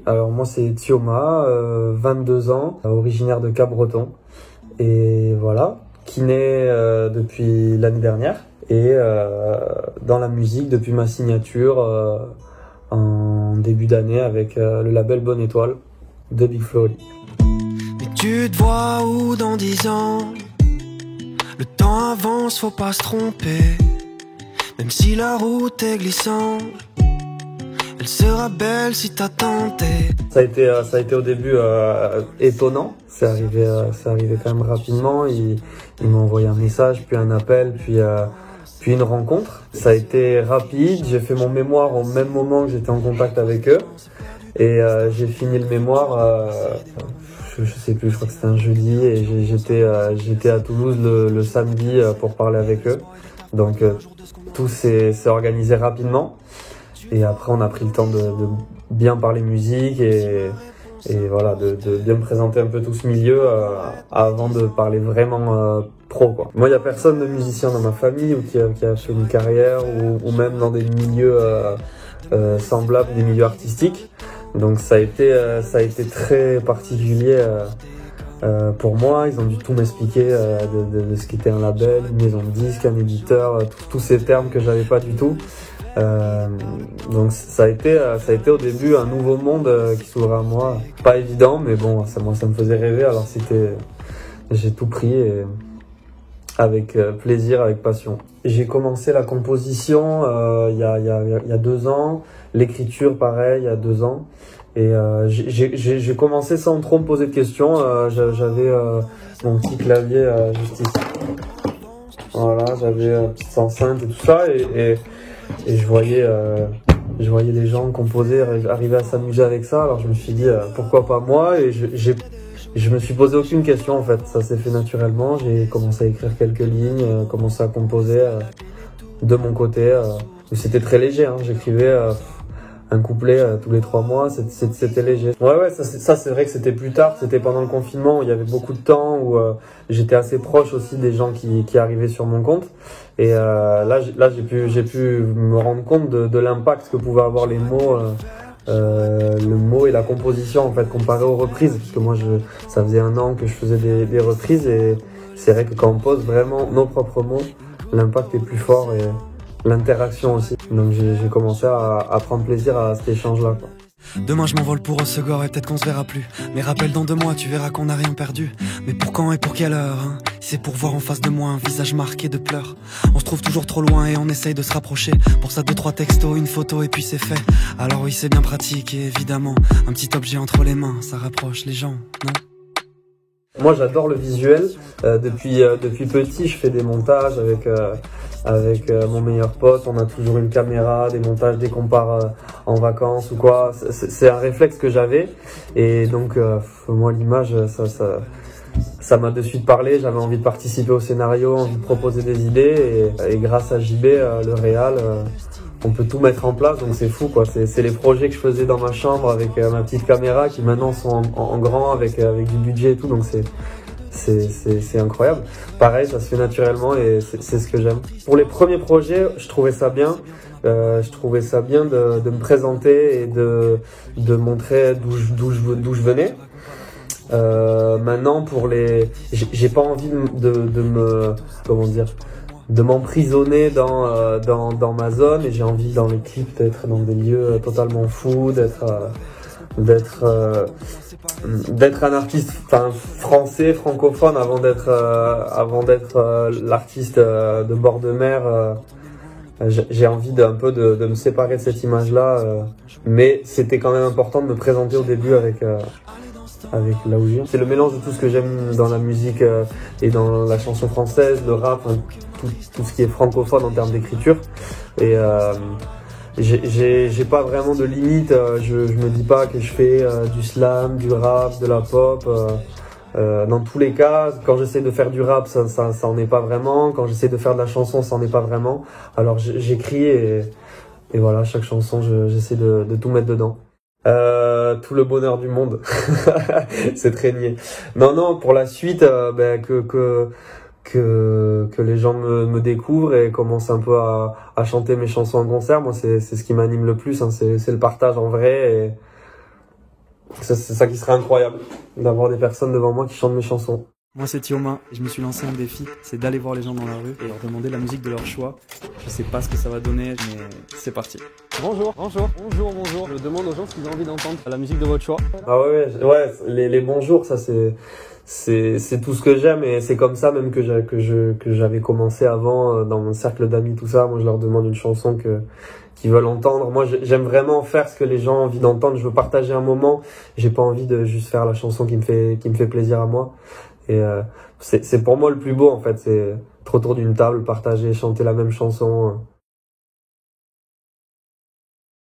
Alors moi c'est Thioma, 22 ans, originaire de Cap-Breton. Et voilà, kiné depuis l'année dernière. Et dans la musique depuis ma signature en début d'année avec le label Bonne Étoile de Big Flo Oli. Mais tu te vois où dans 10 ans? Le temps avance, faut pas se tromper. Même si la route est glissante, elle sera belle si t'as tenté. Ça a été au début étonnant. C'est arrivé quand même rapidement. Ils m'ont envoyé un message, puis un appel, puis une rencontre. Ça a été rapide. J'ai fait mon mémoire au même moment que j'étais en contact avec eux. Et j'ai fini le mémoire, je sais plus, je crois que c'était un jeudi. Et j'étais à Toulouse le samedi pour parler avec eux. Donc tout s'est organisé rapidement. Et après, on a pris le temps de bien parler musique et voilà, de bien me présenter un peu tout ce milieu avant de parler vraiment pro, quoi. Moi, il n'y a personne de musicien dans ma famille ou qui a fait une carrière ou même dans des milieux semblables, des milieux artistiques. Donc ça a été très particulier pour moi. Ils ont dû tout m'expliquer de ce qu'était un label, une maison de disques, un éditeur, tous ces termes que j'avais pas du tout. Donc ça a été au début un nouveau monde qui s'ouvrait à moi. Pas évident, mais bon, ça me faisait rêver. Alors j'ai tout pris et avec plaisir, avec passion. J'ai commencé la composition il y a 2 ans, l'écriture pareil il y a 2 ans. Et j'ai commencé sans trop me poser de questions. J'avais mon petit clavier juste ici. Voilà, j'avais une petite enceinte et tout ça et je voyais les gens composer, arriver à s'amuser avec ça. Alors je me suis dit pourquoi pas moi, et je me suis posé aucune question en fait. Ça s'est fait naturellement. J'ai commencé à écrire quelques lignes, commencé à composer de mon côté. C'était très léger, hein. J'écrivais un couplet tous les 3 mois, c'était léger. Ouais, ça c'est vrai que c'était plus tard, c'était pendant le confinement où il y avait beaucoup de temps, où j'étais assez proche aussi des gens qui arrivaient sur mon compte. Et là j'ai pu me rendre compte de l'impact que pouvaient avoir les mots, le mot et la composition en fait, comparé aux reprises. Parce que moi ça faisait 1 an que je faisais des reprises, et c'est vrai que quand on pose vraiment nos propres mots, l'impact est plus fort et l'interaction aussi. Donc j'ai commencé à prendre plaisir à cet échange-là, quoi. Demain je m'envole pour Osegor et peut-être qu'on se verra plus. Mais rappelle dans 2 mois, tu verras qu'on n'a rien perdu. Mais pour quand et pour quelle heure, hein? C'est pour voir en face de moi un visage marqué de pleurs. On se trouve toujours trop loin et on essaye de se rapprocher. Pour ça 2-3 textos, une photo et puis c'est fait. Alors oui, c'est bien pratique et évidemment un petit objet entre les mains, ça rapproche les gens, non? Moi j'adore le visuel. Depuis petit, je fais des montages avec mon meilleur pote. On a toujours une caméra, des montages dès qu'on part en vacances ou quoi. C'est un réflexe que j'avais, et donc moi l'image ça m'a de suite parlé. J'avais envie de participer au scénario, envie de proposer des idées, et grâce à JB, le réal, on peut tout mettre en place, donc c'est fou, quoi. C'est les projets que je faisais dans ma chambre avec ma petite caméra qui maintenant sont en grand avec du budget et tout, donc c'est incroyable. Pareil, ça se fait naturellement et c'est ce que j'aime. Pour les premiers projets, je trouvais ça bien. Je trouvais ça bien de me présenter et de montrer d'où je venais. Maintenant, j'ai pas envie de me, comment dire, de m'emprisonner dans ma zone, et j'ai envie dans les clips d'être dans des lieux totalement fous, d'être un artiste français, francophone, avant d'être l'artiste de bord de mer. J'ai envie un peu de me séparer de cette image-là, mais c'était quand même important de me présenter au début avec là où je viens. C'est le mélange de tout ce que j'aime dans la musique et dans la chanson française, le rap, tout ce qui est francophone en termes d'écriture. Et j'ai pas vraiment de limite. Je me dis pas que je fais du slam, du rap, de la pop. Dans tous les cas, quand j'essaie de faire du rap, ça en est pas vraiment. Quand j'essaie de faire de la chanson, ça en est pas vraiment. Alors j'écris et voilà, chaque chanson, j'essaie de tout mettre dedans. Tout le bonheur du monde. C'est très niais. Non, pour la suite, que les gens me découvrent et commencent un peu à chanter mes chansons en concert. Moi, c'est ce qui m'anime le plus, hein. C'est le partage en vrai, C'est ça qui serait incroyable, d'avoir des personnes devant moi qui chantent mes chansons. Moi c'est Thioma et je me suis lancé un défi, c'est d'aller voir les gens dans la rue et leur demander la musique de leur choix. Je sais pas ce que ça va donner, mais c'est parti. Bonjour. Je demande aux gens ce qu'ils ont envie d'entendre, la musique de votre choix. Ah ouais, les bonjours, ça c'est tout ce que j'aime et c'est comme ça même que j'avais commencé avant dans mon cercle d'amis, tout ça. Moi je leur demande une chanson qu'ils veulent entendre. Moi j'aime vraiment faire ce que les gens ont envie d'entendre. Je veux partager un moment. J'ai pas envie de juste faire la chanson qui me fait plaisir à moi. Et c'est pour moi le plus beau en fait, c'est être autour d'une table, partager, chanter la même chanson.